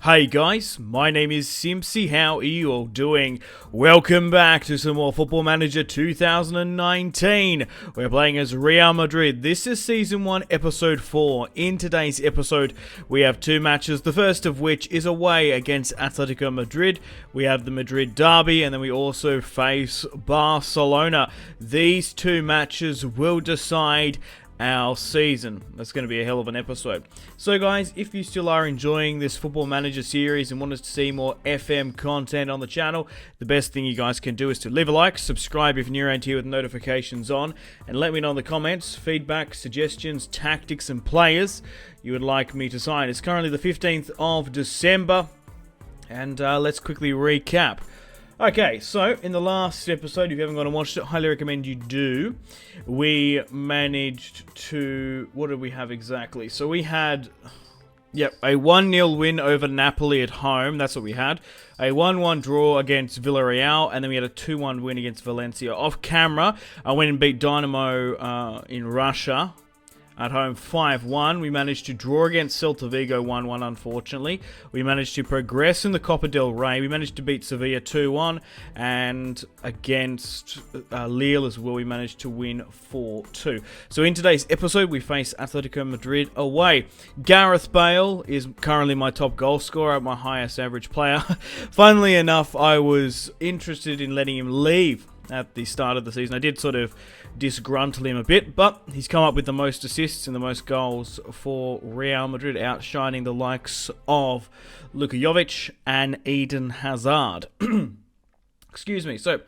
Hey guys, my name is Simpzy. How are you all doing? Welcome back to some more Football Manager 2019. We're playing as Real Madrid. This is Season 1, Episode 4. In today's episode, we have two matches, the first of which is away against Atletico Madrid. We have the Madrid derby, and then we also face Barcelona. These two matches will decide our season. That's going to be a hell of an episode. So guys, if you still are enjoying this Football Manager series and want us to see more FM content on the channel, the best thing you guys can do is to leave a like, subscribe if you're new around here with notifications on, and let me know in the comments, feedback, suggestions, tactics and players you would like me to sign. It's currently the 15th of December, and let's quickly recap. Okay, so in the last episode, if you haven't gone and watched it, highly recommend you do. We managed to... what did we have exactly? So we had... yep, a 1-0 win over Napoli at home. That's what we had. A 1-1 draw against Villarreal, and then we had a 2-1 win against Valencia. Off camera, I went and beat Dynamo in Russia. At home 5-1. We managed to draw against Celta Vigo 1-1, unfortunately. We managed to progress in the Copa del Rey. We managed to beat Sevilla 2-1. And against Lille as well, we managed to win 4-2. So in today's episode, we face Atletico Madrid away. Gareth Bale is currently my top goal scorer, my highest average player. Funnily enough, I was interested in letting him leave at the start of the season. I did sort of disgruntle him a bit, but he's come up with the most assists and the most goals for Real Madrid, outshining the likes of Luka Jovic and Eden Hazard. Excuse me. So,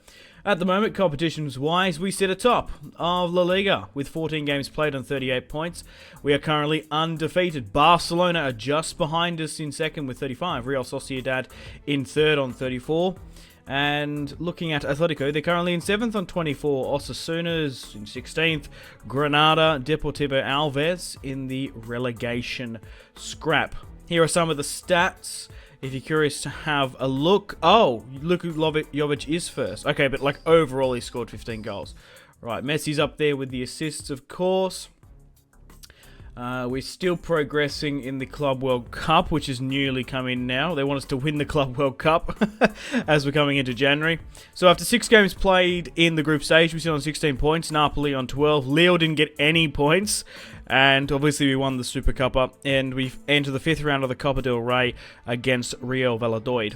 at the moment, competitions-wise, we sit atop of La Liga with 14 games played on 38 points. We are currently undefeated. Barcelona are just behind us in second with 35. Real Sociedad in third on 34. And looking at Atletico, they're currently in 7th on 24. Osasuna's in 16th. Granada, Deportivo Alves in the relegation scrap. Here are some of the stats, if you're curious to have a look. Oh, Luka Jovic is first. Okay, but like overall he scored 15 goals. Right, Messi's up there with the assists, of course. We're still progressing in the Club World Cup, which is newly come in now. They want us to win the Club World Cup as we're coming into January. So after 6 games played in the group stage, we sit on 16 points. Napoli on 12. Lille didn't get any points. And obviously we won the Super Cup, and we've entered the 5th round of the Copa del Rey against Real Valladolid.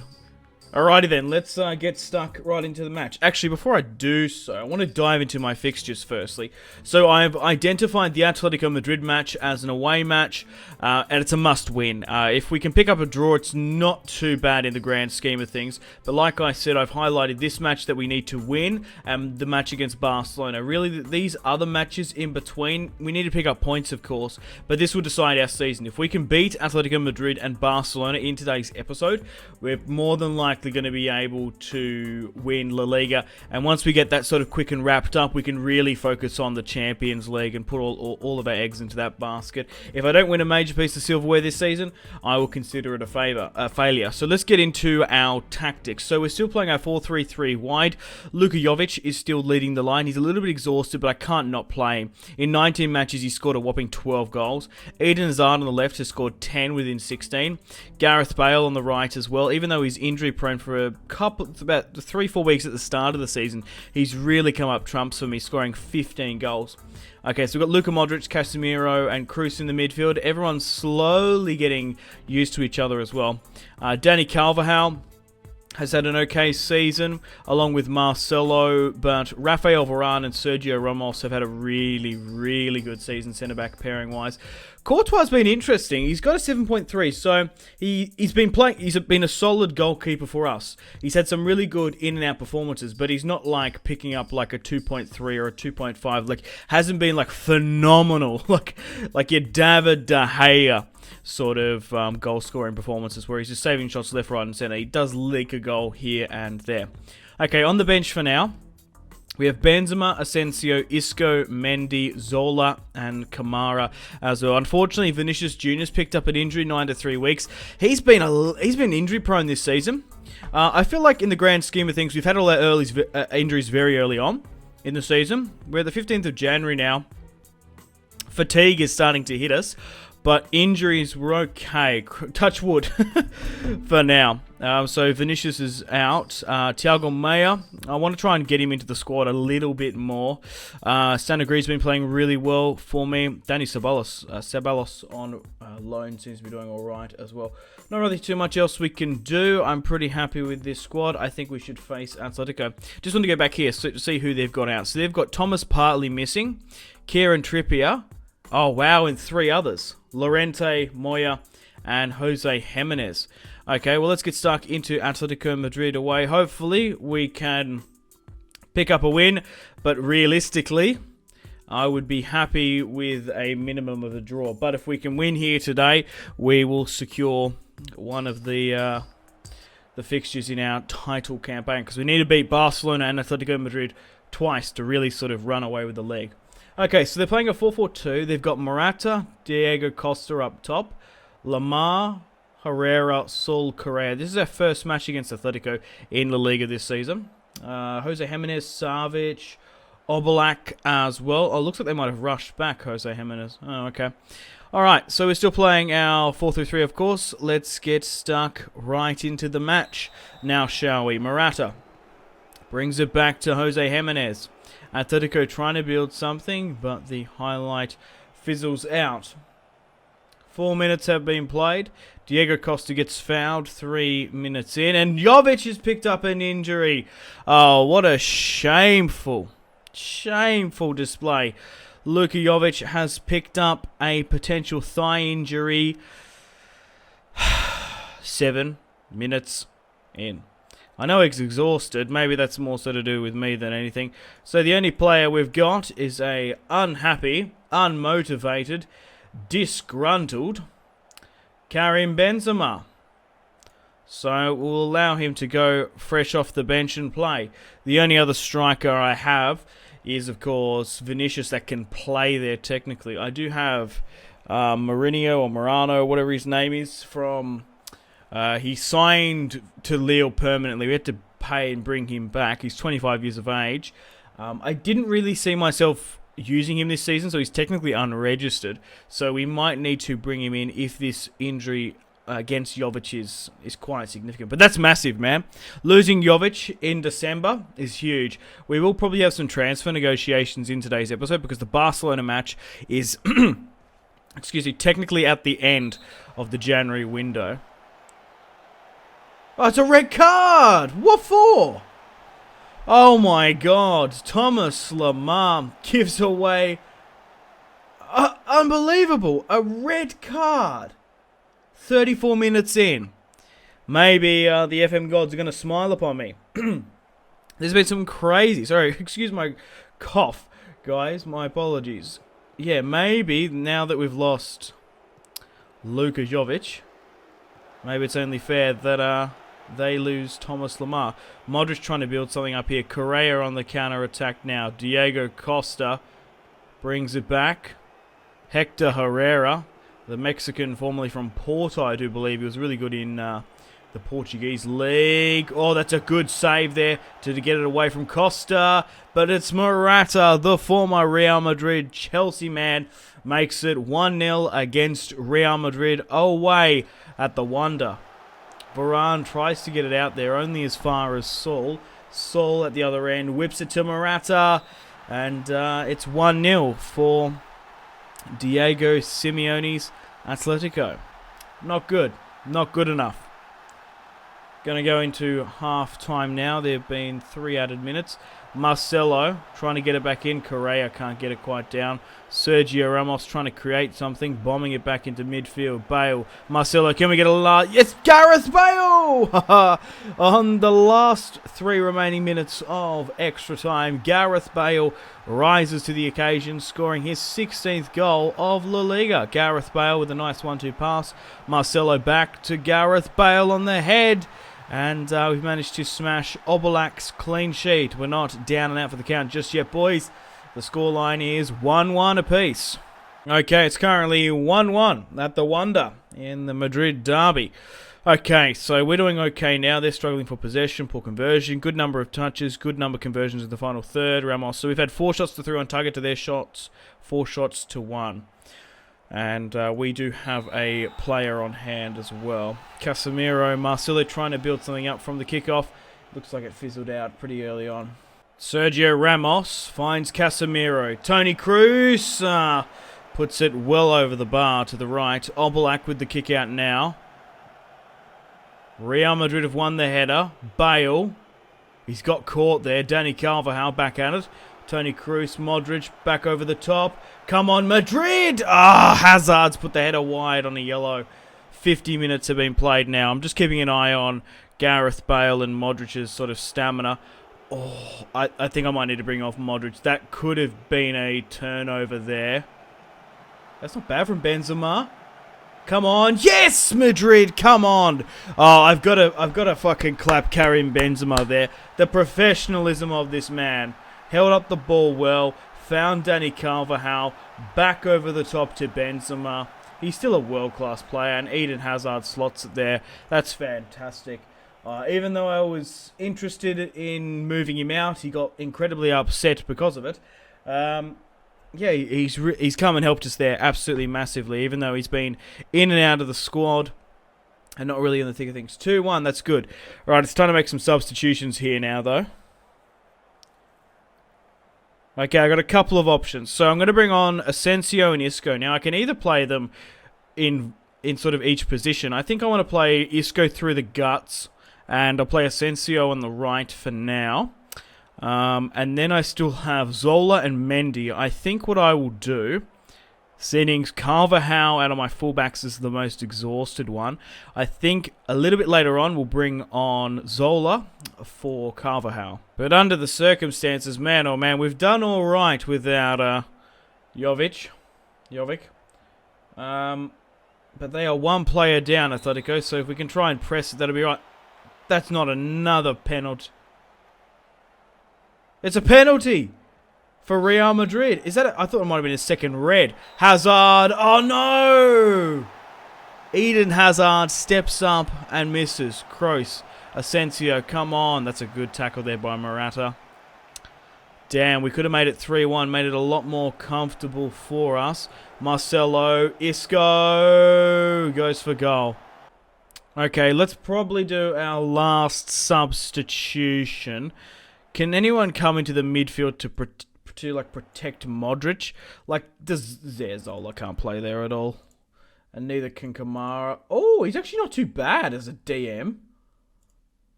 Alrighty then, let's get stuck right into the match. Actually, before I do so, I want to dive into my fixtures firstly. So I've identified the Atletico Madrid match as an away match, and it's a must-win. If we can pick up a draw, it's not too bad in the grand scheme of things. But like I said, I've highlighted this match that we need to win, and the match against Barcelona. Really, these other matches in between, we need to pick up points, of course, but this will decide our season. If we can beat Atletico Madrid and Barcelona in today's episode, we're more than likely going to be able to win La Liga, and once we get that sort of quick and wrapped up, we can really focus on the Champions League and put all of our eggs into that basket. If I don't win a major piece of silverware this season, I will consider it a failure. So let's get into our tactics. So we're still playing our 4-3-3 wide. Luka Jovic is still leading the line. He's a little bit exhausted, but I can't not play him. In 19 matches, he scored a whopping 12 goals. Eden Hazard on the left has scored 10 within 16. Gareth Bale on the right as well. Even though he's injury prone for about 3-4 weeks at the start of the season, he's really come up trumps for me, scoring 15 goals. Okay, so we've got Luka Modric, Casemiro, and Kroos in the midfield. Everyone's slowly getting used to each other as well. Dani Carvajal has had an okay season, along with Marcelo, but Rafael Varane and Sergio Ramos have had a really, really good season centre-back pairing-wise. Courtois has been interesting. He's got a 7.3, so he's been a solid goalkeeper for us. He's had some really good in and out performances, but he's not like picking up like a 2.3 or a 2.5. Like, hasn't been like phenomenal, like your David De Gea sort of goal scoring performances where he's just saving shots left, right, and centre. He does leak a goal here and there. Okay, on the bench for now, we have Benzema, Asensio, Isco, Mendy, Zola, and Kamara as well. Unfortunately, Vinicius Jr.'s picked up an injury, 9 to 3 weeks. He's been injury prone this season. I feel like in the grand scheme of things, we've had all our injuries very early on in the season. We're the 15th of January now. Fatigue is starting to hit us. but injuries were okay. Touch wood for now. So Vinicius is out. Thiago Maia, I want to try and get him into the squad a little bit more. Sanagri's been playing really well for me. Danny Ceballos on loan seems to be doing all right as well. Not really too much else we can do. I'm pretty happy with this squad. I think we should face Atletico. Just want to go back here to see who they've got out. So they've got Thomas Partey missing, Kieran Trippier. Oh, wow, and 3 others. Llorente, Moya, and Jose Jimenez. Okay, well, let's get stuck into Atletico Madrid away. Hopefully, we can pick up a win, but realistically, I would be happy with a minimum of a draw. But if we can win here today, we will secure one of the fixtures in our title campaign, because we need to beat Barcelona and Atletico Madrid twice to really sort of run away with the league. Okay, so they're playing a 4-4-2. They've got Morata, Diego Costa up top, Lamar, Herrera, Sol, Correa. This is our first match against Atletico in La Liga this season. Jose Jimenez, Savic, Oblak as well. Oh, looks like they might have rushed back Jose Jimenez. Oh, okay. Alright, so we're still playing our 4-3-3, of course. Let's get stuck right into the match now, shall we? Morata brings it back to Jose Jimenez. Atletico trying to build something, but the highlight fizzles out. 4 minutes have been played. Diego Costa gets fouled 3 minutes in, and Jovic has picked up an injury. Oh, what a shameful display. Luka Jovic has picked up a potential thigh injury 7 minutes in. I know he's exhausted. Maybe that's more so to do with me than anything. So the only player we've got is a unhappy, unmotivated, disgruntled Karim Benzema. So we'll allow him to go fresh off the bench and play. The only other striker I have is, of course, Vinicius that can play there technically. I do have Mourinho or Morano, whatever his name is, from... he signed to Lille permanently. We had to pay and bring him back. He's 25 years of age. I didn't really see myself using him this season, so he's technically unregistered. So we might need to bring him in if this injury against Jovic is quite significant. But that's massive, man. Losing Jovic in December is huge. We will probably have some transfer negotiations in today's episode because the Barcelona match is, excuse me, technically at the end of the January window. Oh, it's a red card! What for? Oh my god. Thomas Lamar gives away... unbelievable! A red card! 34 minutes in. Maybe the FM gods are going to smile upon me. There's been some crazy... Sorry, excuse my cough, guys. My apologies. Yeah, maybe now that we've lost Luka Jovic, maybe it's only fair that... they lose Thomas Lamar. Modric trying to build something up here. Correa on the counter-attack now. Diego Costa brings it back. Hector Herrera, the Mexican formerly from Porto, I do believe. He was really good in the Portuguese league. Oh, that's a good save there to get it away from Costa. But it's Morata, the former Real Madrid Chelsea man, makes it 1-0 against Real Madrid away at the Wanda. Varane tries to get it out there, only as far as Sol. Sol at the other end whips it to Morata, and it's 1-0 for Diego Simeone's Atletico. Not good. Not good enough. Going to go into half-time now. There have been 3 added minutes. Marcelo trying to get it back in. Correa can't get it quite down. Sergio Ramos trying to create something, bombing it back into midfield. Bale, Marcelo, can we get a last? Yes, Gareth Bale! On the last 3 remaining minutes of extra time, Gareth Bale rises to the occasion, scoring his 16th goal of La Liga. Gareth Bale with a nice 1-2 pass. Marcelo back to Gareth Bale on the head. And we've managed to smash Oblak's clean sheet. We're not down and out for the count just yet, boys. The scoreline is 1-1 apiece. Okay, it's currently 1-1 at the Wanda in the Madrid derby. Okay, so we're doing okay now. They're struggling for possession, poor conversion, good number of touches, good number of conversions in the final third. Ramos. So we've had 4 shots to 3 on target to their shots, 4 shots to 1. And we do have a player on hand as well. Casemiro, Marcelo trying to build something up from the kickoff. Looks like it fizzled out pretty early on. Sergio Ramos finds Casemiro. Toni Kroos puts it well over the bar to the right. Oblak with the kick out now. Real Madrid have won the header. Bale. He's got caught there. Dani Carvajal back at it. Toni Kroos, Modric back over the top. Come on, Madrid! Hazard's put the header wide on a yellow. 50 minutes have been played now. I'm just keeping an eye on Gareth Bale and Modric's sort of stamina. I think I might need to bring off Modric. That could have been a turnover there. That's not bad from Benzema. Come on. Yes, Madrid. Come on. I've got to fucking clap Karim Benzema there. The professionalism of this man. Held up the ball well. Found Dani Carvajal. Back over the top to Benzema. He's still a world-class player. And Eden Hazard slots it there. That's fantastic. Even though I was interested in moving him out, he got incredibly upset because of it. Yeah, he's come and helped us there absolutely massively, even though he's been in and out of the squad and not really in the thick of things. 2-1, that's good. All right, it's time to make some substitutions here now, though. Okay, I got a couple of options. So I'm going to bring on Asensio and Isco. Now, I can either play them in sort of each position. I think I want to play Isco through the guts, and I'll play Asensio on the right for now. And then I still have Zola and Mendy. I think what I will do, seeing Carvajal out of my fullbacks is the most exhausted one, I think a little bit later on we'll bring on Zola for Carvajal. But under the circumstances, man, oh man, we've done all right without Jovic. But they are one player down, Atletico, so if we can try and press it, that'll be right. That's not another penalty. It's a penalty for Real Madrid. Is that I thought it might have been a second red. Hazard. Oh, no. Eden Hazard steps up and misses. Kroos. Asensio. Come on. That's a good tackle there by Morata. Damn, we could have made it 3-1. Made it a lot more comfortable for us. Marcelo. Isco goes for goal. Okay, let's probably do our last substitution. Can anyone come into the midfield to protect Modric? Zola can't play there at all. And neither can Kamara. Oh, he's actually not too bad as a DM.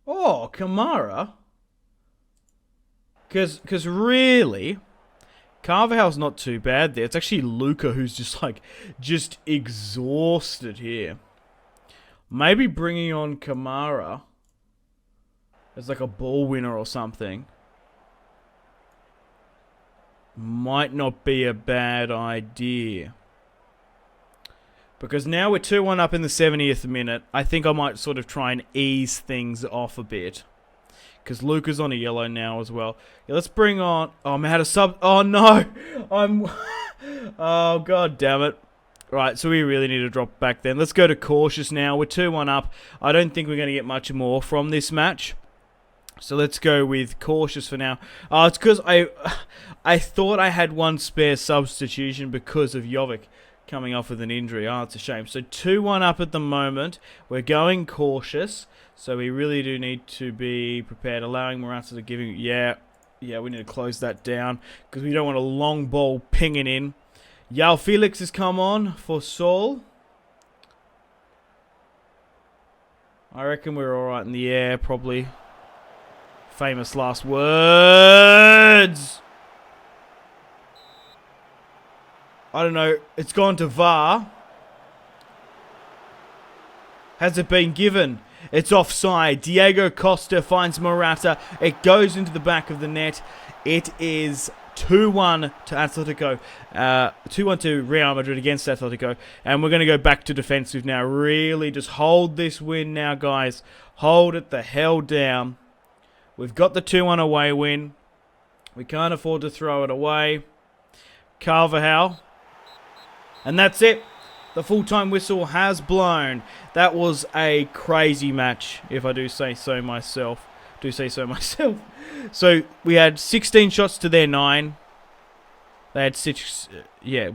Oh, Kamara. Because really, Carvajal's not too bad there. It's actually Luka who's just exhausted here. Maybe bringing on Kamara as like a ball winner or something might not be a bad idea. Because now we're 2-1 up in the 70th minute. I think I might sort of try and ease things off a bit. Because Luka's on a yellow now as well. Yeah, let's bring on... Oh, I'm out of sub... Oh, no! Oh, god damn it. Right, so we really need to drop back then. Let's go to cautious now. We're 2-1 up. I don't think we're going to get much more from this match. So let's go with cautious for now. It's because I thought I had one spare substitution because of Jovic coming off with an injury. Oh, it's a shame. So 2-1 up at the moment. We're going cautious. So we really do need to be prepared. Allowing Morata to give him... Yeah, we need to close that down. Because we don't want a long ball pinging in. Yao Felix has come on for Saul. I reckon we're alright in the air, probably. Famous last words. I don't know. It's gone to VAR. Has it been given? It's offside. Diego Costa finds Morata. It goes into the back of the net. It is 2-1 to Atletico. 2-1 to Real Madrid against Atletico. And we're going to go back to defensive now. Really just hold this win now, guys. Hold it the hell down. We've got the 2-1 away win. We can't afford to throw it away. Carvajal. And that's it. The full-time whistle has blown. That was a crazy match, if I do say so myself. So we had 16 shots to their 9. They had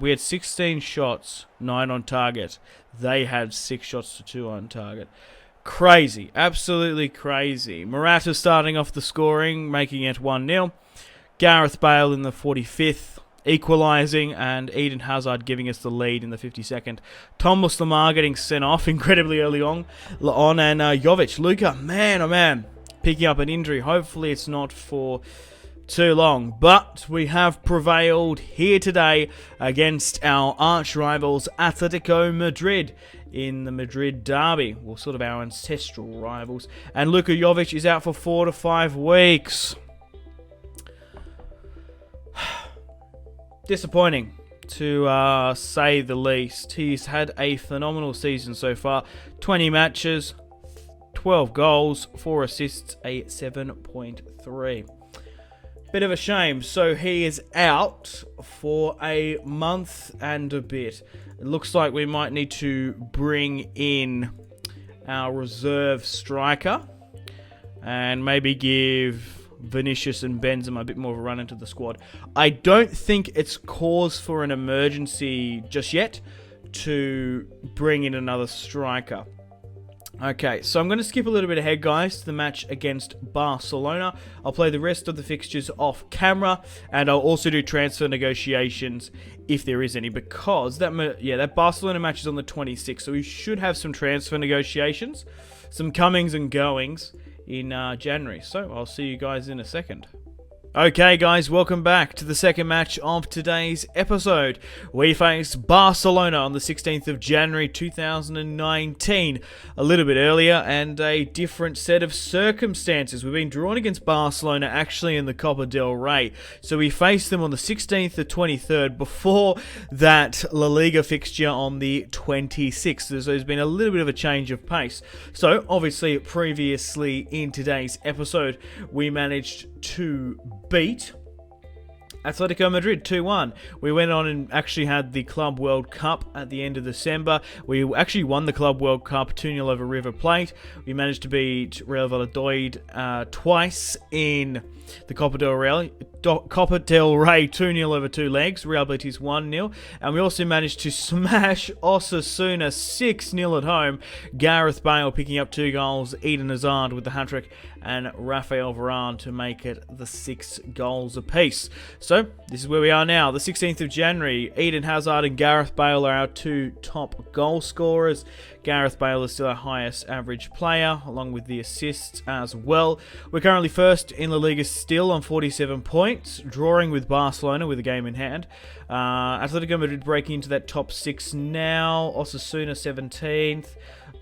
we had 16 shots, 9 on target. They had 6 shots to 2 on target. Crazy. Absolutely crazy. Morata starting off the scoring, making it 1-0. Gareth Bale in the 45th, equalising, and Eden Hazard giving us the lead in the 52nd. Thomas Lemar getting sent off incredibly early on, and Jovic. Luka, man, oh man, picking up an injury. Hopefully it's not for too long, but we have prevailed here today against our arch rivals Atletico Madrid in the Madrid derby, or sort of our ancestral rivals, and Luka Jovic is out for 4 to 5 weeks. Disappointing, to say the least. He's had a phenomenal season so far. 20 matches, 12 goals, 4 assists, a 7.3. Bit of a shame. So he is out for a month and a bit. It looks like we might need to bring in our reserve striker and maybe give Vinicius and Benzema a bit more of a run into the squad. I don't think it's cause for an emergency just yet to bring in another striker. Okay, so I'm going to skip a little bit ahead, guys, to the match against Barcelona. I'll play the rest of the fixtures off camera, and I'll also do transfer negotiations if there is any, because that Barcelona match is on the 26th, so we should have some transfer negotiations, some comings and goings in January. So I'll see you guys in a second. Okay guys, welcome back to the second match of today's episode. We face Barcelona on the 16th of January 2019, a little bit earlier and a different set of circumstances. We've been drawn against Barcelona actually in the Copa del Rey, so we faced them on the 16th to 23rd before that La Liga fixture on the 26th. So there's been a little bit of a change of pace. So obviously previously in today's episode we managed to beat Atletico Madrid 2-1. We went on and actually had the Club World Cup at the end of December. We actually won the Club World Cup 2-0 over River Plate. We managed to beat Real Valladolid twice in the Copa del Rey 2-0 over 2 legs. Real Betis 1-0. And we also managed to smash Osasuna 6-0 at home. Gareth Bale picking up 2 goals, Eden Hazard with the hat-trick, and Rafael Varane to make it the 6 goals apiece. So, this is where we are now. The 16th of January, Eden Hazard and Gareth Bale are our 2 top goal scorers. Gareth Bale is still our highest average player, along with the assists as well. We're currently first in La Liga still on 47 points, drawing with Barcelona with a game in hand. Atletico Madrid breaking into that top 6 now. Osasuna 17th.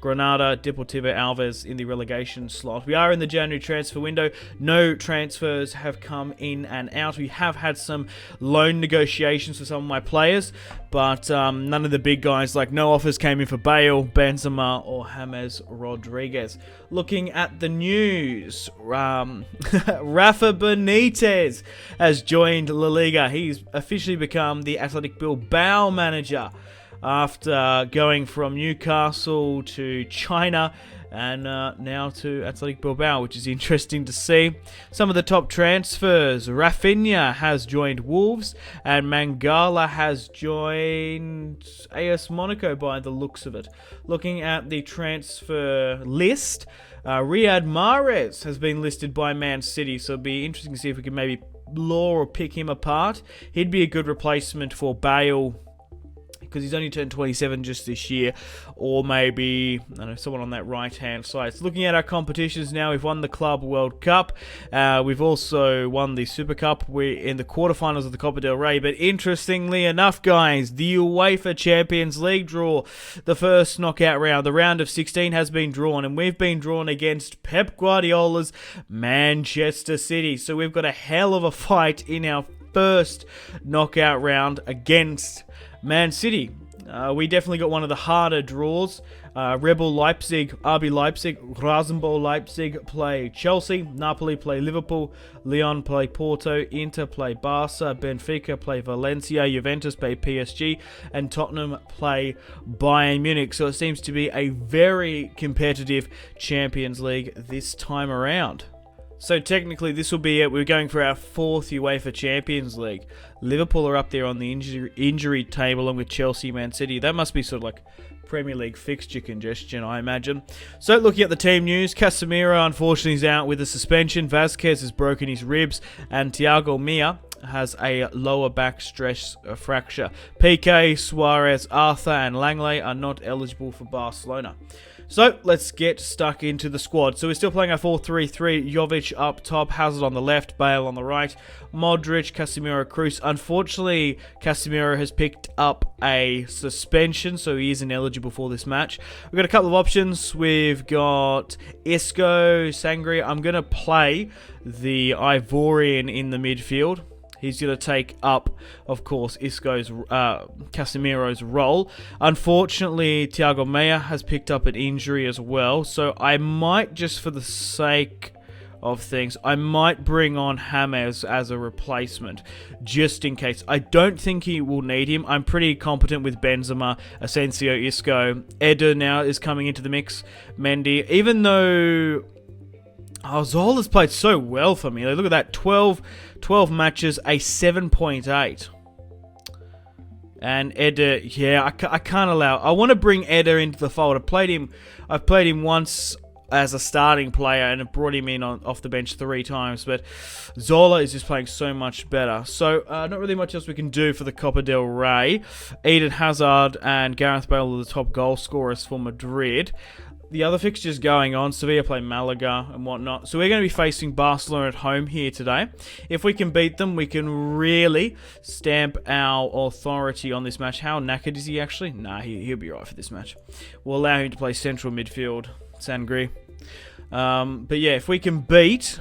Granada, Deportivo Alves in the relegation slot. We are in the January transfer window. No transfers have come in and out. We have had some loan negotiations for some of my players, but none of the big guys, like no offers came in for Bale, Benzema, or James Rodriguez. Looking at the news, Rafa Benitez has joined La Liga. He's officially become the Athletic Bilbao manager after going from Newcastle to China and now to Athletic Bilbao, which is interesting to see. Some of the top transfers: Rafinha has joined Wolves and Mangala has joined AS Monaco by the looks of it. Looking at the transfer list, Riyad Mahrez has been listed by Man City, so it'll be interesting to see if we can maybe lure or pick him apart. He'd be a good replacement for Bale, because he's only turned 27 just this year, or maybe, I don't know, someone on that right-hand side. So looking at our competitions now, we've won the Club World Cup. We've also won the Super Cup. We're in the quarterfinals of the Copa del Rey. But interestingly enough, guys, the UEFA Champions League draw, the first knockout round, the round of 16 has been drawn, and we've been drawn against Pep Guardiola's Manchester City. So we've got a hell of a fight in our first knockout round against Man City. We definitely got one of the harder draws. Rebel Leipzig, RB Leipzig, Rasenball Leipzig play Chelsea, Napoli play Liverpool, Lyon play Porto, Inter play Barca, Benfica play Valencia, Juventus play PSG, and Tottenham play Bayern Munich. So it seems to be a very competitive Champions League this time around. So technically this will be it. We're going for our 4th UEFA Champions League. Liverpool are up there on the injury table along with Chelsea, Man City. That must be sort of like Premier League fixture congestion, I imagine. So looking at the team news, Casemiro unfortunately is out with a suspension. Vazquez has broken his ribs, and Thiago Mia has a lower back stress fracture. PK, Suarez, Arthur and Langley are not eligible for Barcelona. So let's get stuck into the squad. So we're still playing our 4-3-3. Jovic up top, Hazard on the left, Bale on the right, Modric, Casemiro, Kroos. Unfortunately, Casemiro has picked up a suspension, so he isn't eligible for this match. We've got a couple of options. We've got Isco, Sangria. I'm going to play the Ivorian in the midfield. He's going to take up, of course, Casemiro's role. Unfortunately, Thiago Mia has picked up an injury as well. So I might, just for the sake of things, I might bring on James as a replacement, just in case. I don't think he will need him. I'm pretty competent with Benzema, Asensio, Isco. Eder now is coming into the mix. Mendy, even though... Oh, Zola's played so well for me. Look at that, 12 matches, a 7.8. And Eder, yeah, I can't allow... I want to bring Eder into the fold. I've played him once as a starting player and have brought him in off the bench 3 times. But Zola is just playing so much better. So, not really much else we can do for the Copa del Rey. Eden Hazard and Gareth Bale are the top goal scorers for Madrid. The other fixtures going on, Sevilla play Malaga and whatnot. So we're going to be facing Barcelona at home here today. If we can beat them, we can really stamp our authority on this match. How knackered is he actually? Nah, he'll be right for this match. We'll allow him to play central midfield, Sangri. But yeah, if we can beat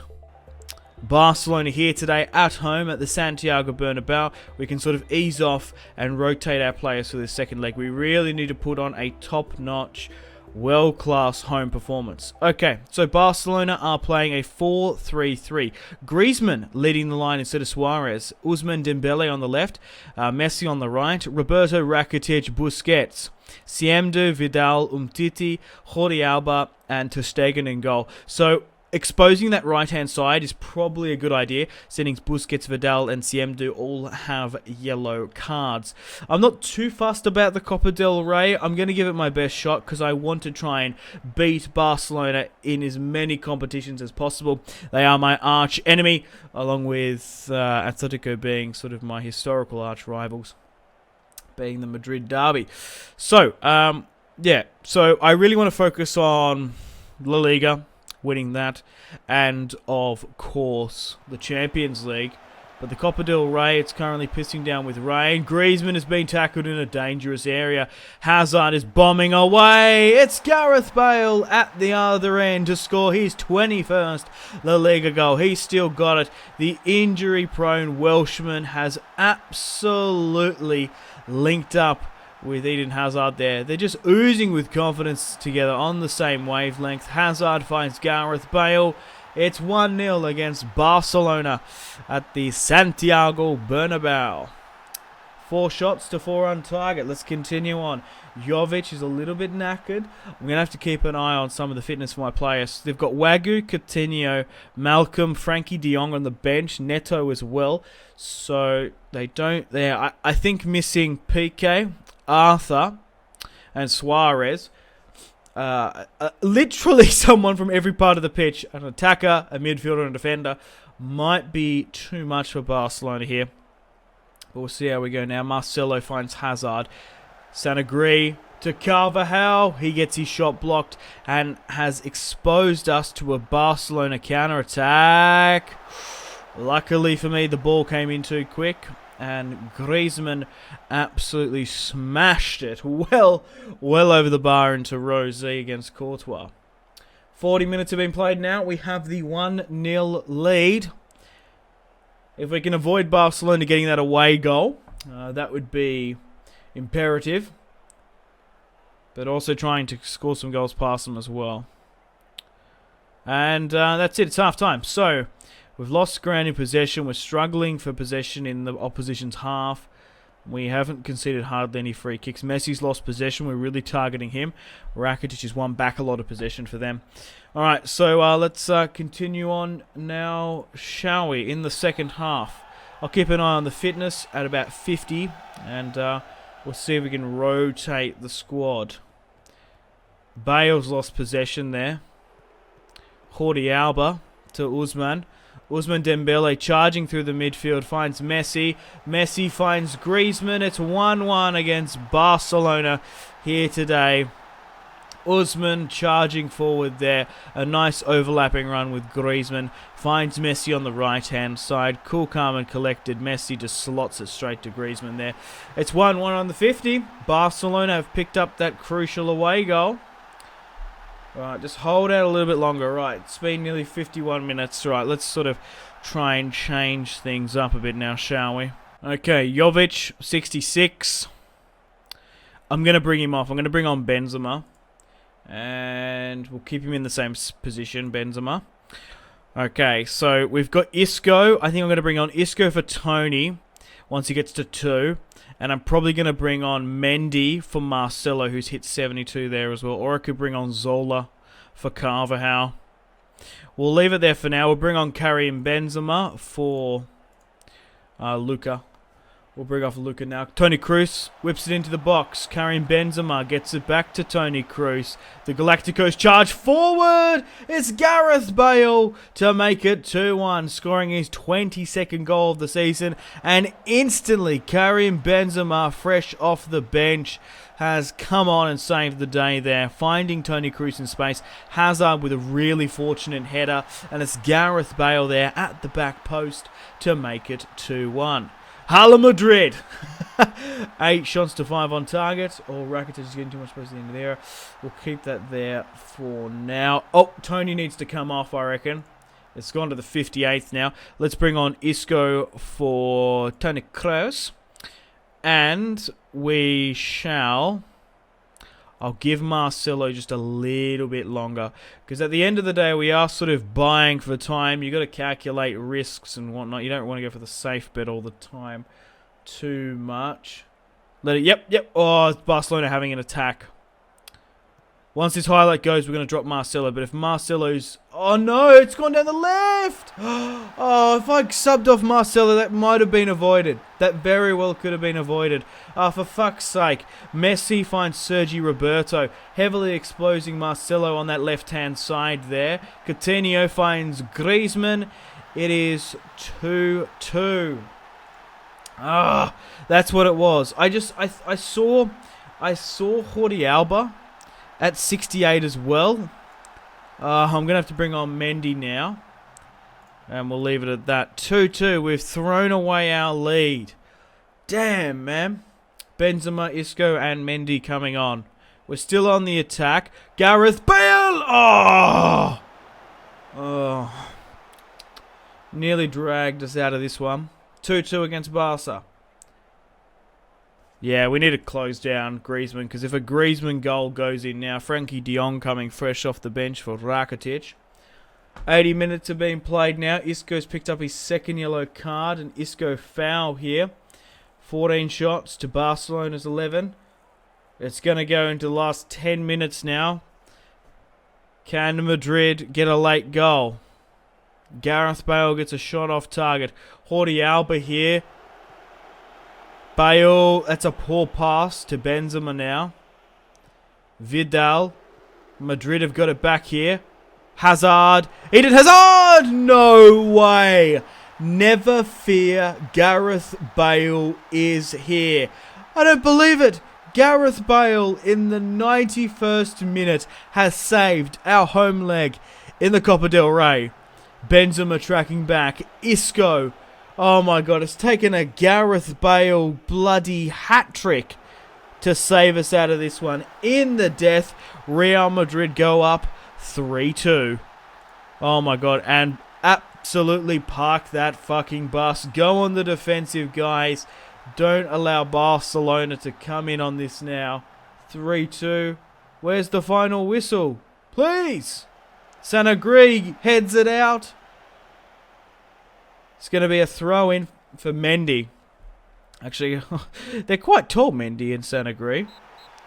Barcelona here today at home at the Santiago Bernabeu, we can sort of ease off and rotate our players for the second leg. We really need to put on a top-notch, world-class home performance. Okay, so Barcelona are playing a 4-3-3. Griezmann leading the line instead of Suarez. Ousmane Dembele on the left. Messi on the right. Roberto, Rakitic, Busquets. Siemdo, Vidal, Umtiti, Jordi Alba, and Ter Stegen in goal. So exposing that right-hand side is probably a good idea, since Busquets, Vidal, and Siemdo all have yellow cards. I'm not too fussed about the Copa del Rey. I'm going to give it my best shot because I want to try and beat Barcelona in as many competitions as possible. They are my arch enemy, along with Atletico being sort of my historical arch rivals, being the Madrid derby. So, yeah, so I really want to focus on La Liga, winning that, and of course the Champions League. But the Copa del Rey, it's currently pissing down with rain. Griezmann has been tackled in a dangerous area. Hazard is bombing away. It's Gareth Bale at the other end to score his 21st La Liga goal. He's still got it. The injury-prone Welshman has absolutely linked up with Eden Hazard there. They're just oozing with confidence together on the same wavelength. Hazard finds Gareth Bale. It's 1-0 against Barcelona at the Santiago Bernabeu. 4 shots to 4 on target. Let's continue on. Jovic is a little bit knackered. I'm going to have to keep an eye on some of the fitness for my players. They've got Wagyu, Coutinho, Malcolm, Frankie de Jong on the bench, Neto as well. So they don't... I think missing PK, Arthur, and Suarez. Literally someone from every part of the pitch. An attacker, a midfielder, and a defender. Might be too much for Barcelona here. But we'll see how we go now. Marcelo finds Hazard. Sanagri to Carvajal. He gets his shot blocked and has exposed us to a Barcelona counter-attack. Luckily for me, the ball came in too quick, and Griezmann absolutely smashed it well over the bar into Rosé against Courtois. 40 minutes have been played now. We have the 1-0 lead. If we can avoid Barcelona getting that away goal, that would be imperative. But also trying to score some goals past them as well. And that's it. It's half time. So we've lost ground in possession. We're struggling for possession in the opposition's half. We haven't conceded hardly any free kicks. Messi's lost possession. We're really targeting him. Rakitic has won back a lot of possession for them. All right, so let's continue on now, shall we, in the second half. I'll keep an eye on the fitness at about 50, and we'll see if we can rotate the squad. Bale's lost possession there. Jordi Alba to Usman. Usman Dembele charging through the midfield, finds Messi. Messi finds Griezmann. It's 1-1 against Barcelona here today. Usman charging forward there. A nice overlapping run with Griezmann. Finds Messi on the right-hand side. Cool, calm and collected. Messi just slots it straight to Griezmann there. It's 1-1 on the 50. Barcelona have picked up that crucial away goal. Right, just hold out a little bit longer. Right, it's been nearly 51 minutes. Right, let's sort of try and change things up a bit now, shall we? Okay, Jovic, 66. I'm going to bring him off. I'm going to bring on Benzema. And we'll keep him in the same position, Benzema. Okay, so we've got Isco. I think I'm going to bring on Isco for Tony once he gets to 2. And I'm probably going to bring on Mendy for Marcelo, who's hit 72 there as well. Or I could bring on Zola for Carvajal. We'll leave it there for now. We'll bring on Karim Benzema for Luka. We'll bring off Luka now. Toni Kroos whips it into the box. Karim Benzema gets it back to Toni Kroos. The Galacticos charge forward. It's Gareth Bale to make it 2-1, scoring his 22nd goal of the season. And instantly, Karim Benzema, fresh off the bench, has come on and saved the day there, finding Toni Kroos in space. Hazard with a really fortunate header. And it's Gareth Bale there at the back post to make it 2-1. Hala Madrid. 8 shots to 5 on target. Oh, Rakitic is getting too much space at the end of the area. We'll keep that there for now. Oh, Tony needs to come off, I reckon. It's gone to the 58th now. Let's bring on Isco for Toni Kroos. And we shall... I'll give Marcelo just a little bit longer. Because at the end of the day, we are sort of buying for time. You've got to calculate risks and whatnot. You don't want to go for the safe bet all the time too much. Let it... Yep. Oh, it's Barcelona having an attack. Once this highlight goes, we're going to drop Marcelo. But if Marcelo's... Oh, no, it's gone down the left. Oh, if I subbed off Marcelo, that might have been avoided. That very well could have been avoided. For fuck's sake. Messi finds Sergi Roberto, heavily exposing Marcelo on that left-hand side there. Coutinho finds Griezmann. It is 2-2. That's what it was. I saw Jordi Alba at 68 as well. I'm going to have to bring on Mendy now. And we'll leave it at that. 2-2. We've thrown away our lead. Damn, man. Benzema, Isco, and Mendy coming on. We're still on the attack. Gareth Bale! Oh. Nearly dragged us out of this one. 2-2 against Barca. Yeah, we need to close down Griezmann, because if a Griezmann goal goes in now, Frankie de Jong coming fresh off the bench for Rakitic. 80 minutes have been played now. Isco's picked up his second yellow card, and Isco foul here. 14 shots to Barcelona's 11. It's going to go into the last 10 minutes now. Can Madrid get a late goal? Gareth Bale gets a shot off target. Jordi Alba here. Bale, that's a poor pass to Benzema now. Vidal. Madrid have got it back here. Hazard. Eden Hazard! No way! Never fear, Gareth Bale is here. I don't believe it. Gareth Bale in the 91st minute has saved our home leg in the Copa del Rey. Benzema tracking back. Isco. Oh my god, it's taken a Gareth Bale bloody hat-trick to save us out of this one. In the death, Real Madrid go up 3-2. Oh my god, and absolutely park that fucking bus. Go on the defensive, guys. Don't allow Barcelona to come in on this now. 3-2. Where's the final whistle? Please! Sanagri heads it out. It's going to be a throw-in for Mendy. Actually, they're quite tall, Mendy and Sanagri.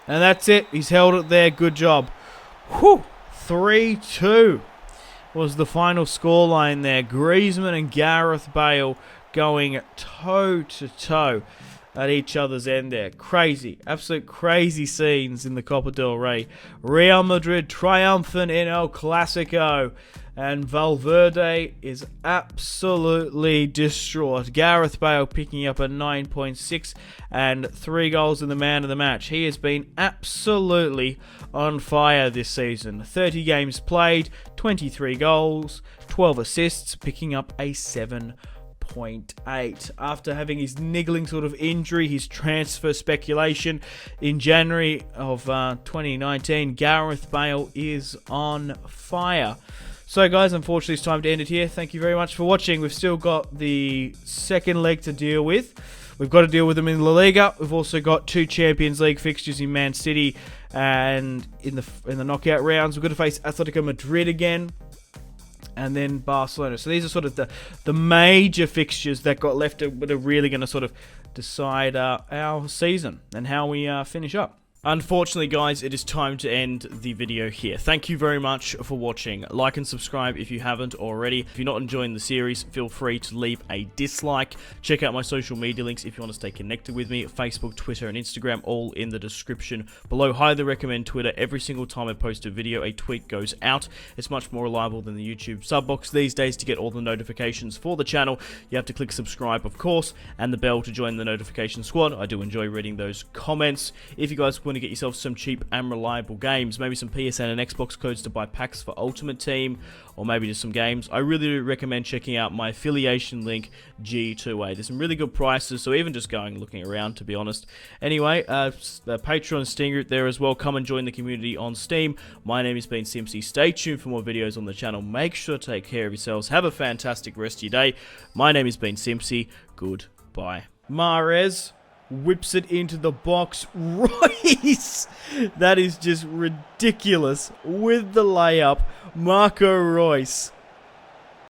And that's it. He's held it there. Good job. Whew. 3-2 was the final scoreline there. Griezmann and Gareth Bale going toe-to-toe at each other's end there. Crazy. Absolute crazy scenes in the Copa del Rey. Real Madrid triumphant in El Clasico. And Valverde is absolutely distraught. Gareth Bale picking up a 9.6 and 3 goals in the man of the match. He has been absolutely on fire this season. 30 games played, 23 goals, 12 assists, picking up a 7.8. After having his niggling sort of injury, his transfer speculation in January of 2019, Gareth Bale is on fire. So guys, unfortunately it's time to end it here. Thank you very much for watching. We've still got the second leg to deal with. We've got to deal with them in La Liga. We've also got 2 Champions League fixtures in Man City, and in the knockout rounds we've got to face Atletico Madrid again, and then Barcelona. So these are sort of the major fixtures that got left that are really going to sort of decide our season and how we finish up. Unfortunately, guys, it is time to end the video here. Thank you very much for watching. Like and subscribe if you haven't already. If you're not enjoying the series, feel free to leave a dislike. Check out my social media links if you want to stay connected with me. Facebook, Twitter, and Instagram, all in the description below. Highly recommend Twitter. Every single time I post a video, a tweet goes out. It's much more reliable than the YouTube sub box these days. To get all the notifications for the channel, you have to click subscribe, of course, and the bell to join the notification squad. I do enjoy reading those comments. If you guys want to get yourself some cheap and reliable games, maybe some PSN and Xbox codes to buy packs for Ultimate Team, or maybe just some games, I really recommend checking out my affiliation link, G2A. There's some really good prices, so even just looking around, to be honest. Anyway, the Patreon Steam group there as well. Come and join the community on Steam. My name has been Simpzy. Stay tuned for more videos on the channel. Make sure to take care of yourselves. Have a fantastic rest of your day. My name has been Simpzy. Goodbye. Mahrez whips it into the box. Royce! That is just ridiculous. With the layup, Marco Royce